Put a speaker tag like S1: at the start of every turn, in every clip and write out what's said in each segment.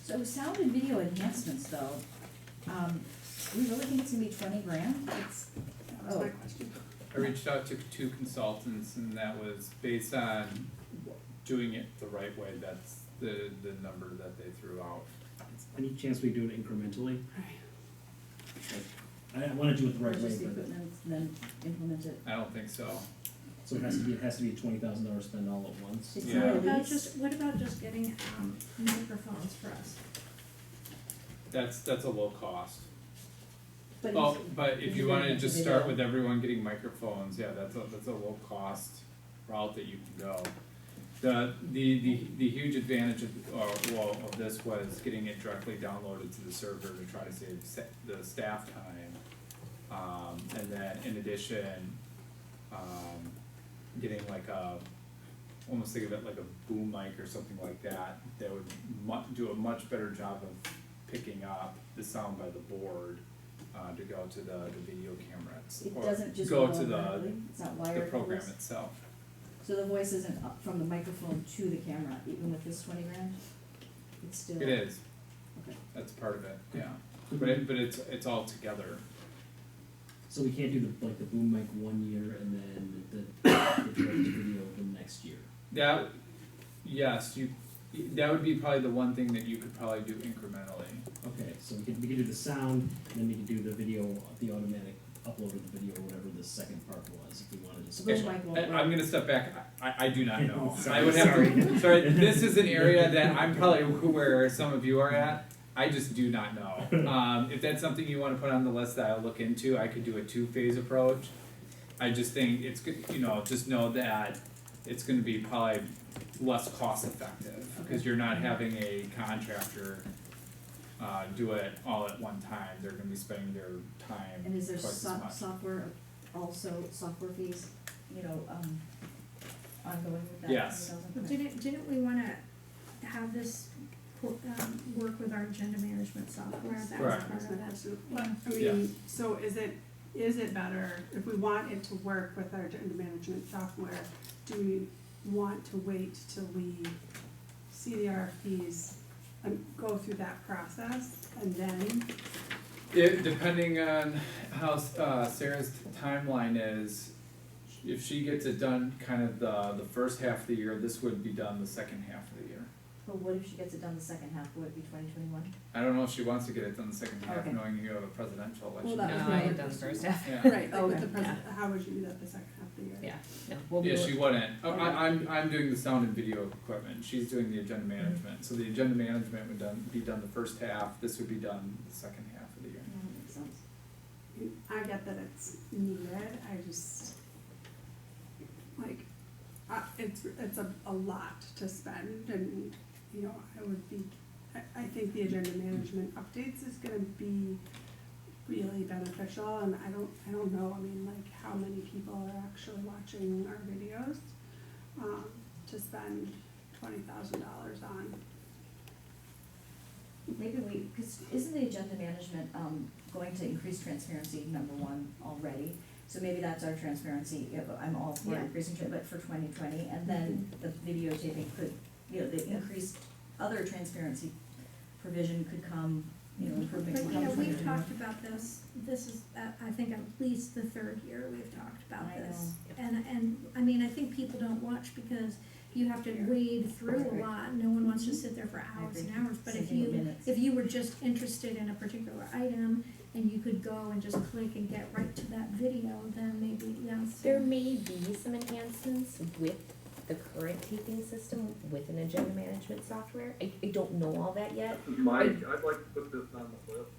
S1: So sound and video enhancements though, we really think it's gonna be 20 grand? It's,
S2: That was my question.
S3: I reached out to 2 consultants and that was based on doing it the right way, that's the number that they threw out.
S4: Any chance we do it incrementally?
S2: Right.
S4: I wanna do it the right way,
S1: purchase the
S4: but,
S1: equipment and then implement it.
S3: I don't think so.
S4: so it has to be a $20,000 spend all at once.
S1: It's
S3: Yeah.
S1: not a
S5: What about
S1: lease.
S5: what about just getting, microphones for us?
S3: That's a low cost.
S1: But
S3: Oh,
S1: it's-
S3: but if you
S1: you're
S3: wanna
S1: gonna
S3: just
S1: get
S3: start
S1: video.
S3: with everyone getting microphones, yeah, that's a low cost route that you can go. The huge advantage of this was getting it directly downloaded to the server to try to save the staff time. And then in addition, getting like almost think of it like a boom mic or something like that, that would do a much better job of picking up the sound by the board, to go to the video camera.
S1: It
S3: or
S1: doesn't just
S3: go
S1: go
S3: to
S1: directly, it's not
S3: the
S1: wired
S3: program
S1: voice.
S3: itself.
S1: So the voice isn't up from the microphone to the camera, even with this 20 grand? It's still.
S3: It is,
S1: Okay.
S3: that's part of it, yeah,
S4: Could
S3: but
S4: we-
S3: it's all together.
S4: So we can't do the boom mic 1 year and then the direct video the next year.
S3: That, yes, that would be probably the one thing that you could probably do incrementally.
S4: Okay, so we could do the sound, and then we could do the video, the automatic upload of the video, or whatever the second part was, if we wanted to.
S1: So those mic won't work.
S3: I'm gonna step back, I do not know. I
S4: Sorry,
S3: would have to,
S4: sorry.
S3: sorry, this is an area that I'm probably where some of you are at, I just do not know. If that's something you wanna put on the list that I'll look into, I could do a 2-phase approach. I just think it's good, just know that it's gonna be probably less cost effective, because you're not having a contractor do it all at one time, they're gonna be spending their time
S1: And is there
S3: twice as much.
S1: software, also software fees, ongoing with that?
S3: Yes.
S1: 20,000? Okay.
S5: Didn't we wanna have this, work with our agenda management software? That was
S3: Correct.
S5: part of that.
S2: But, I mean, so is it better, if we want it to work with our agenda management software, do we want to wait till we see the RFPs and go through that process and then?
S3: Depending on how Sarah's timeline is, if she gets it done kind of the first half of the year, this would be done the second half of the year.
S1: But what if she gets it done the second half, would it be 2021?
S3: I don't know if she wants to get it done the second half,
S1: Okay.
S3: knowing you have a presidential
S2: Well,
S3: election.
S2: that was
S6: No,
S2: my
S6: I
S2: other
S6: had done the first half.
S3: Yeah.
S2: Right, like with
S1: Okay.
S2: the president, how would you do that the second half of the year?
S6: Yeah, no, we'll be.
S3: Yeah, she wouldn't. Oh, I'm doing the sound and video equipment. She's doing the agenda management. So the agenda management would be done the first half. This would be done the second half of the year.
S1: Yeah, that makes sense.
S2: I get that it's needed, I just, like, it's a lot to spend, and, I would be, I think the agenda management updates is gonna be really beneficial, and I don't know, I mean, like, how many people are actually watching our videos, to spend $20,000 on.
S1: Maybe because isn't the agenda management, going to increase transparency, number one, already? So maybe that's our transparency, I'm all for
S5: Yeah.
S1: increasing, but for 2020, and then the videotaping could, the increased other transparency provision could come, improvements
S5: But,
S1: will come from
S5: we've
S1: 2021.
S5: talked about this is, I think at least the third year we've talked about
S1: I
S5: this. And, I mean, I think people don't watch because you have to wade through a
S1: Right.
S5: lot, no one wants to sit there for hours and hours, but
S1: Same
S5: if
S1: thing with
S5: you,
S1: minutes.
S5: if you were just interested in a particular item and you could go and just click and get right to that video, then maybe, yes.
S6: There may be some enhancements with the current taping system with an agenda management software. I don't know all that yet.
S7: This is Mike, I'd like to put this on the list,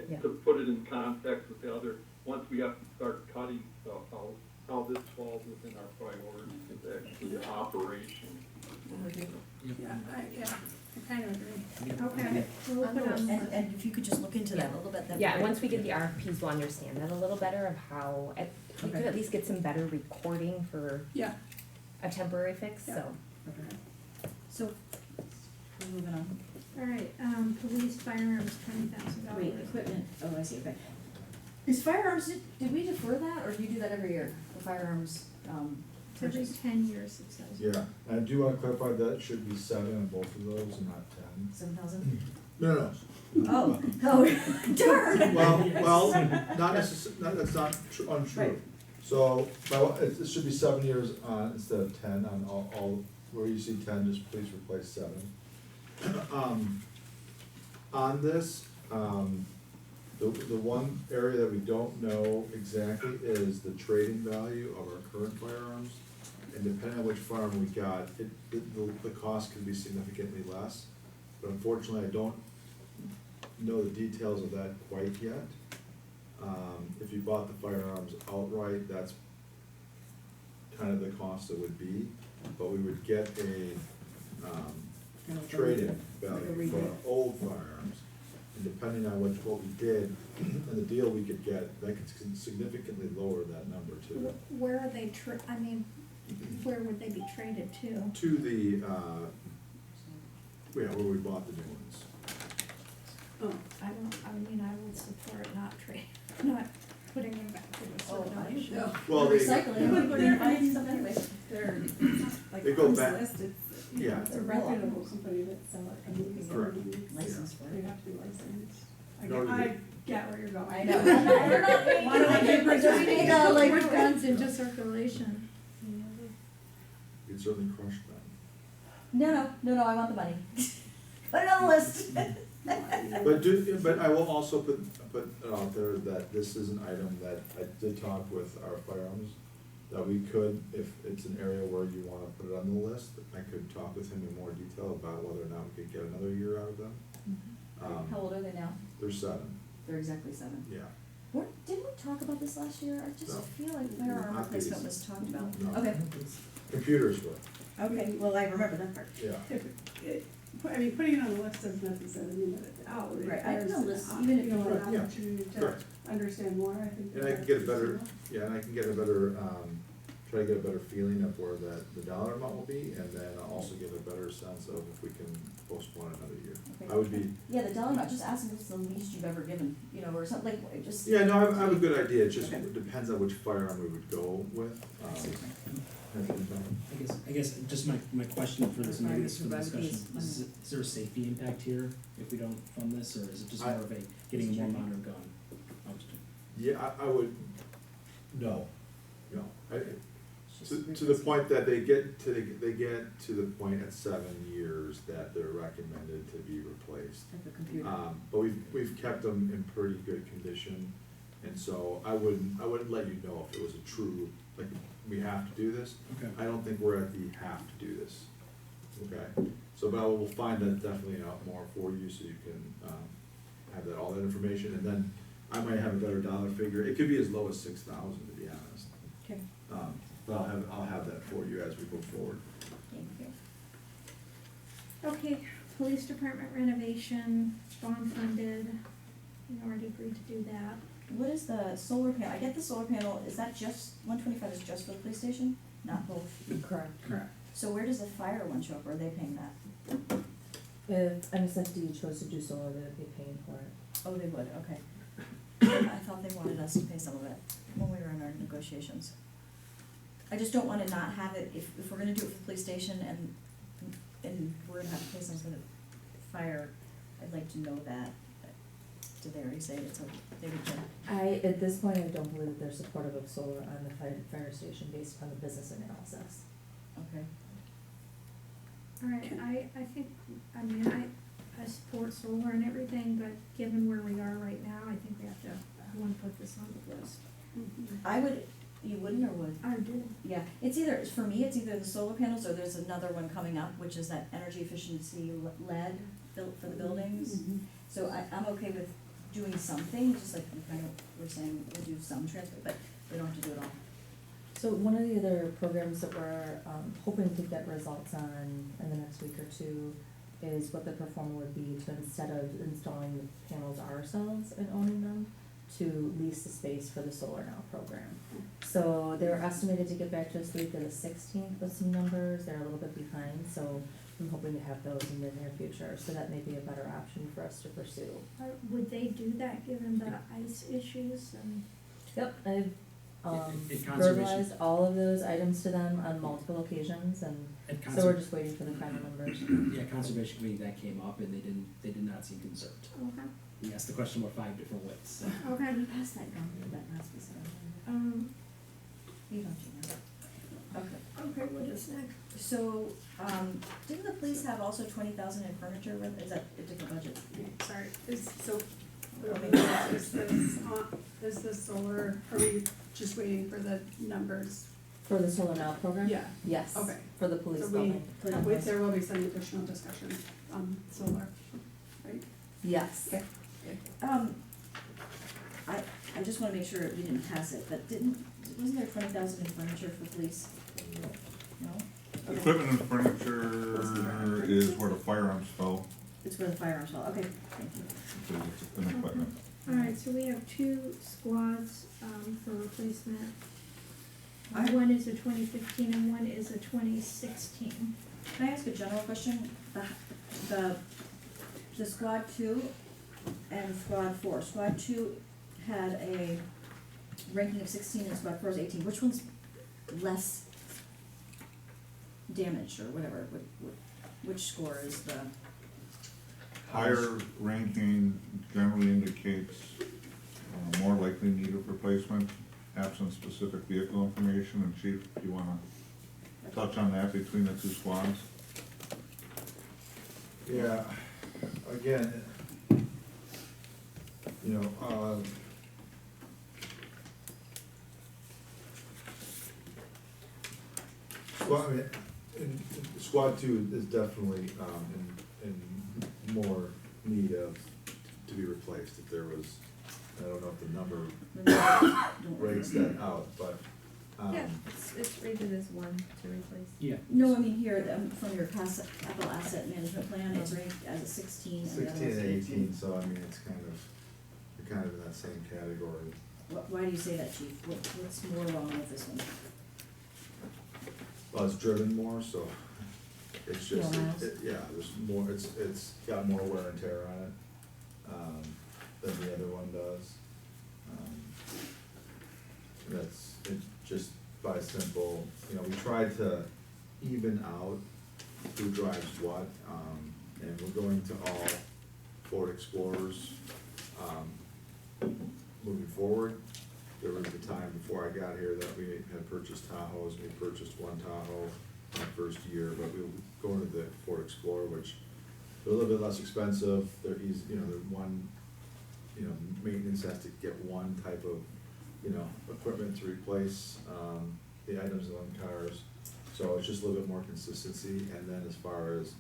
S6: Yeah.
S7: to put it in context with the other, once we have to start cutting stuff, how this falls within our priorities is actually the operation.
S2: Yeah, I kind of agree.
S5: Okay, we'll put on.
S1: And if you could just look into that a little bit, that'd be
S6: Yeah, and
S1: great.
S6: once we get the RFPs, we'll understand that a little better of how, we could
S1: Okay.
S6: at least get some better recording for
S2: Yeah.
S6: a temporary fix,
S2: Yeah.
S6: so.
S1: Okay. So, we're moving on.
S5: All right, police firearms, $20,000.
S1: Wait, equipment, I see, okay. Is firearms, did we defer that, or do you do that every year, the firearms,
S5: Every
S1: purchase?
S5: 10 years, it says.
S8: Yeah, I do want to clarify that it should be 7 on both of those and not 10.
S1: 7,000?
S8: No.
S1: Oh, oh, darn.
S8: Well, that's not untrue.
S1: Right.
S8: So, it should be 7 years on instead of 10 on all, where you see 10, just please replace 7. On this, the one area that we don't know exactly is the trading value of our current firearms. And depending on which firearm we got, the cost could be significantly less. But unfortunately, I don't know the details of that quite yet. If you bought the firearms outright, that's kind of the cost it would be, but we would get a, trade-in value for our old firearms. And depending on what we did, and the deal we could get, that could significantly lower that number too.
S5: Where are they where would they be traded to?
S8: To the, where we bought the new ones.
S2: Oh,
S5: I would support not putting them back to the
S1: Oh,
S5: circulation.
S2: no.
S8: Well,
S1: Recycling,
S2: But
S1: but
S2: they're-
S1: buying stuff anyway.
S2: They're, like,
S8: They go
S2: on this
S8: back-
S2: list,
S8: yeah.
S2: it's a reputable company that sell it, I mean,
S8: Correct.
S1: License for
S2: they
S1: it.
S2: have to be licensed.
S8: No,
S2: I get where you're going.
S1: I know. We're not paying
S2: Why don't we get
S1: attention, so we need to, like,
S5: Put guns into circulation.
S8: You'd certainly crush them.
S1: No, I want the money. Put it on the list.
S8: But I will also put it out there that this is an item that I did talk with our firearms, that we could, if it's an area where you wanna put it on the list, I could talk with him in more detail about whether or not we could get another year out of them.
S1: How old are they now?
S8: They're 7,
S1: They're exactly 7.
S8: yeah.
S1: Didn't we talk about this last year? I just
S8: No.
S1: feel like firearm
S8: Not these.
S1: replacement was talked about.
S8: No.
S1: Okay,
S8: Computers were,
S1: okay, well, I remember that part.
S8: yeah.
S2: Putting it on the list doesn't necessarily mean that it's out. It
S1: Right, I
S2: requires
S1: know this,
S2: an
S1: even if
S2: you know, an
S8: you- Yeah,
S2: opportunity to
S8: correct.
S2: understand more, I think.
S8: And I can get a better, yeah, and I can get a better, try to get a better feeling of where the dollar amount will be, and then I'll also get a better sense of if we can postpone another year.
S1: Okay.
S8: I would be,
S1: Yeah, the dollar amount, just ask them if it's the least you've ever given, or something, like, just.
S8: yeah, no, I have a good idea, it just
S1: Okay.
S8: depends on which firearm we would go with.
S4: I guess just my question for this, maybe this for the discussion, is there a safety impact here if we don't fund this, or is it just more of a getting a more modern gun?
S8: Yeah, I would, no,
S1: It's
S8: to
S1: just
S8: the point that they get to the point at 7 years that they're recommended to be replaced.
S1: Like a computer.
S8: But we've kept them in pretty good condition, and so I wouldn't let you know if it was a true, like, we have to do this.
S4: Okay.
S8: I don't think we're at the have to do this, okay? So, but we'll find that definitely out more for you, so you can, have all that information, and then I might have a better dollar figure. It could be as low as 6,000, to be honest.
S1: Okay,
S8: But I'll have that for you as we go forward.
S1: thank you.
S5: Okay, police department renovation, bond funded, we already agreed to do that.
S1: What is the solar panel? I get the solar panel, is that just, 125 is just for the police station, not both?
S9: Correct.
S2: Correct.
S1: So where does the fire one show up, or are they paying that?
S9: If MSFD chose to do solar, they would be paying for it.
S1: Oh, they would, okay. I thought they wanted us to pay some of it when we were in our negotiations. I just don't wanna not have it, if we're gonna do it for the police station and we're gonna have to pay some for the fire, I'd like to know that. Did they already say it's they would get?
S9: At this point, I don't believe that they're supportive of solar on the fire station based on the business analysis.
S1: Okay.
S5: Alright, I think, I support solar and everything, but given where we are right now, I think we have to, put this on the list.
S1: I would, you wouldn't or would?
S5: I do.
S1: Yeah, for me, it's either the solar panels or there's another one coming up, which is that energy efficiency lead built for the buildings. So I'm okay with doing something, just like we kind of were saying, we'll do some transfer, but we don't have to do it all.
S9: So one of the other programs that we're hoping to get results on in the next week or two is what the performer would be to, instead of installing the panels ourselves and owning them, to lease the space for the Solar Now program. So they're estimated to get back to us the week of the 16th with some numbers. They're a little bit behind, so I'm hoping to have those in the near future. So that may be a better option for us to pursue.
S5: Would they do that given the ice issues and?
S9: Yep, I've
S4: In conservation-
S9: verbalized all of those items to them on multiple occasions, and
S4: At
S9: So we're just waiting for the final numbers.
S4: yeah, conservation committee, that came up and they did not seem concerned.
S5: Okay,
S4: He asked the question about 5 different ways, so.
S5: okay.
S1: Can you pass that down to that last piece of it? You don't, you know. Okay.
S5: Okay, what is next?
S1: So, didn't the police have also 20,000 in furniture with, is that a different budget?
S2: Sorry, so,
S1: Okay.
S2: is this solar, are we just waiting for the numbers?
S9: For the Solar Now program?
S2: Yeah,
S9: Yes.
S2: okay.
S9: For the police
S2: So
S9: building.
S2: there will be some additional discussion on solar, right?
S9: Yes.
S2: Okay.
S1: I just wanna make sure we didn't pass it, but wasn't there 20,000 in furniture for police? No? Okay.
S10: Equipment and furniture is where the firearms fell,
S1: It's where the firearms fall, okay, thank you.
S10: it's in equipment.
S5: Alright, so we have 2 squads, for replacement.
S1: I-
S5: One is a 2015 and one is a 2016.
S1: Can I ask a general question? The squad 2 and squad 4. Squad 2 had a ranking of 16 and squad 4 is 18. Which one's less damaged or whatever? Which score is the?
S10: Higher ranking generally indicates more likely need of replacement, absent specific vehicle information. And Chief, do you wanna touch on that between the 2 squads?
S8: Yeah, again, you know, well, I mean, squad 2 is definitely, in more need of, to be replaced if there was, I don't know if the number breaks that out, but,
S6: It's rated as 1 to replace.
S4: Yeah.
S1: No, I mean here, from your capital asset management plan, it's ranked as a 16 and the other
S8: 16
S1: one's
S8: and
S1: 18.
S8: 18, so I mean, it's kind of, you're kind of in that same category.
S1: Why do you say that, chief? What's more wrong with this one?
S8: Well, it's driven more, so it's just,
S1: More miles?
S8: yeah, there's more, it's got more wear and tear on it, than the other one does. That's, it just by simple, you know, we tried to even out who drives what, and we're going to all Ford Explorers, moving forward. There was a time before I got here that we had purchased Tahoes, we purchased one Tahoe in the first year, but we were going to the Ford Explorer, which they're a little bit less expensive, they're easy, you know, they're one, you know, maintenance has to get one type of, you know, equipment to replace, the items on cars. So it's just a little bit more consistency, and then as far as,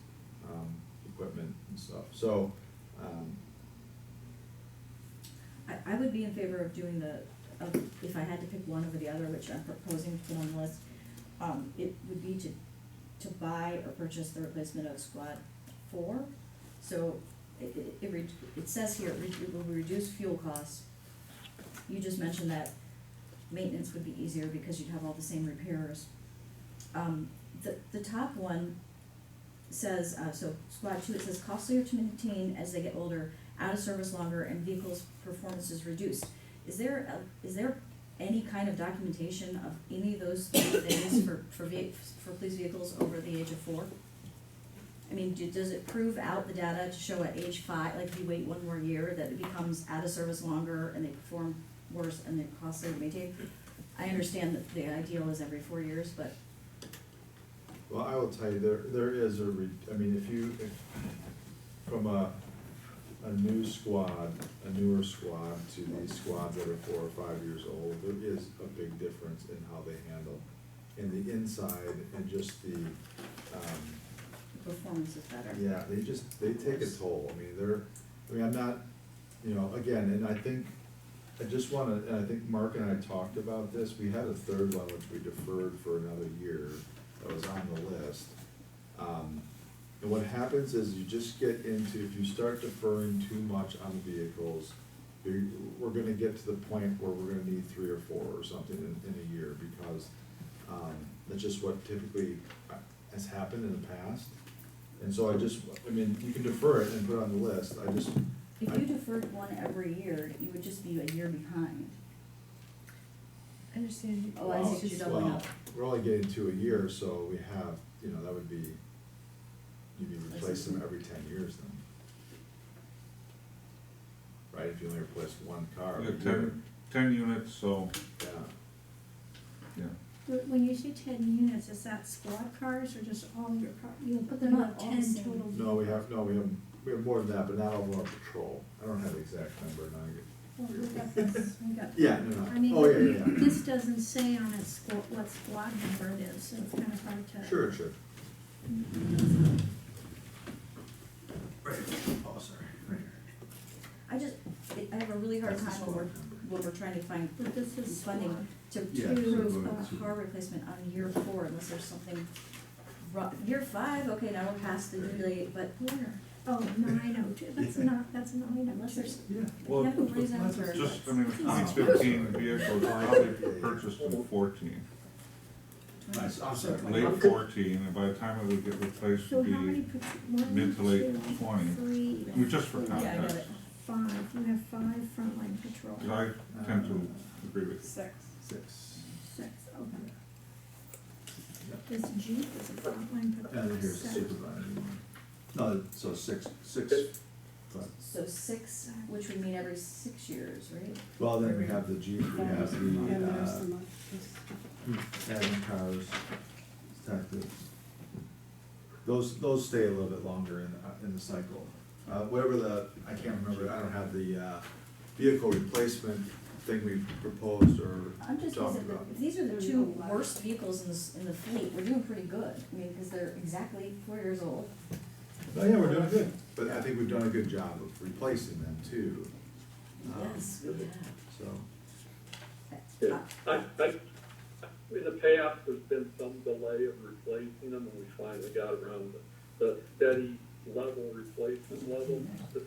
S8: equipment and stuff, so,
S1: I would be in favor of doing if I had to pick one over the other, which I'm proposing to put on the list, it would be to buy or purchase the replacement of squad 4. So it says here, it will reduce fuel costs. You just mentioned that maintenance would be easier because you'd have all the same repairs. The top one says, so squad 2, it says costlier to maintain as they get older, out of service longer, and vehicles' performance is reduced. Is there any kind of documentation of any of those things for police vehicles over the age of 4? I mean, does it prove out the data to show at age 5, like if you wait one more year, that it becomes out of service longer and they perform worse and they're costly to maintain? I understand that the ideal is every 4 years, but
S8: well, I will tell you, there is I mean, if from a new squad, a newer squad to these squads that are 4 or 5 years old, there is a big difference in how they handle in the inside and just the,
S1: performance is better.
S8: yeah, they take a toll. I mean, I'm not, you know, again, and I think, I just wanna, and I think Mark and I talked about this, we had a third one which we deferred for another year, that was on the list. And what happens is you just get into, if you start deferring too much on the vehicles, we're gonna get to the point where we're gonna need 3 or 4 or something in a year, because, that's just what typically has happened in the past. And so I mean, you can defer it and put it on the list,
S1: If you deferred one every year, you would just be a year behind.
S6: I understand.
S1: Oh, I see what you're doubling
S8: well,
S1: up.
S8: we're only getting to a year, so we have you know, that would be, you'd be replacing them every 10 years then. Right, if you only replace one car.
S10: We
S8: a
S10: got
S8: year.
S10: 10 units, so,
S8: Yeah,
S10: yeah.
S5: When you say 10 units, is that squad cars or just all your cars? You'll put
S1: They're
S5: them
S1: not
S5: up
S1: all
S5: 10
S1: the same.
S5: total?
S8: we have more than that, but not all of them are patrol. I don't have the exact number now.
S5: Well, we got this, we got.
S8: Yeah, no,
S5: I mean,
S8: oh, yeah.
S5: this doesn't say on it what squad number it is, so it's kind of hard to.
S8: Sure. Right, oh, sorry, right here.
S1: I have a really hard
S8: That's the
S1: time
S8: squad
S1: when
S8: number.
S1: we're trying to find
S5: But this is
S1: funding
S5: squad.
S1: to
S8: Yeah,
S1: do
S8: so go
S1: a
S8: to-
S1: car replacement on year 4 unless there's something year 5, okay, now we're past the due date, but
S5: Where? Oh, 902, that's not, that's 902.
S1: unless there's
S8: Yeah.
S10: Well,
S1: mechanical reasons or.
S10: just, I mean, it's 2015 vehicles probably purchased in 14,
S8: Nice, I'm sorry.
S10: late 14, and by the time it would get replaced,
S5: So
S10: would
S5: how many,
S10: be
S5: one,
S10: mid to late
S5: 2,
S10: 20.
S5: 3,
S10: I mean, just for
S1: Yeah, I got
S10: context,
S1: it.
S5: 5, you have 5 frontline patrol.
S10: 'cause I tend to agree with you.
S2: 6.
S5: 6, okay. This Jeep is a frontline patrol.
S8: And here's the
S5: 7.
S8: supervisor one. No, so six, but,
S1: So 6, which would mean every 6 years, right?
S8: well, then we have the Jeep, we have
S2: And
S8: the,
S2: there's some, just-
S8: admin cars, detectives. Those stay a little bit longer in the cycle. Whatever I can't remember, I don't have the, vehicle replacement thing we've proposed or
S1: I'm just
S8: talked
S1: guessing that
S8: about.
S1: if these are the 2 worst vehicles in the fleet, we're doing pretty good. I mean, because they're exactly 4 years old.
S8: Oh, yeah, we're doing good, but I think we've done a good job of replacing them too.
S1: Yes, we have.
S8: So,
S7: Yeah, in the past, there's been some delay of replacing them, and we finally got around the steady level replacement level. This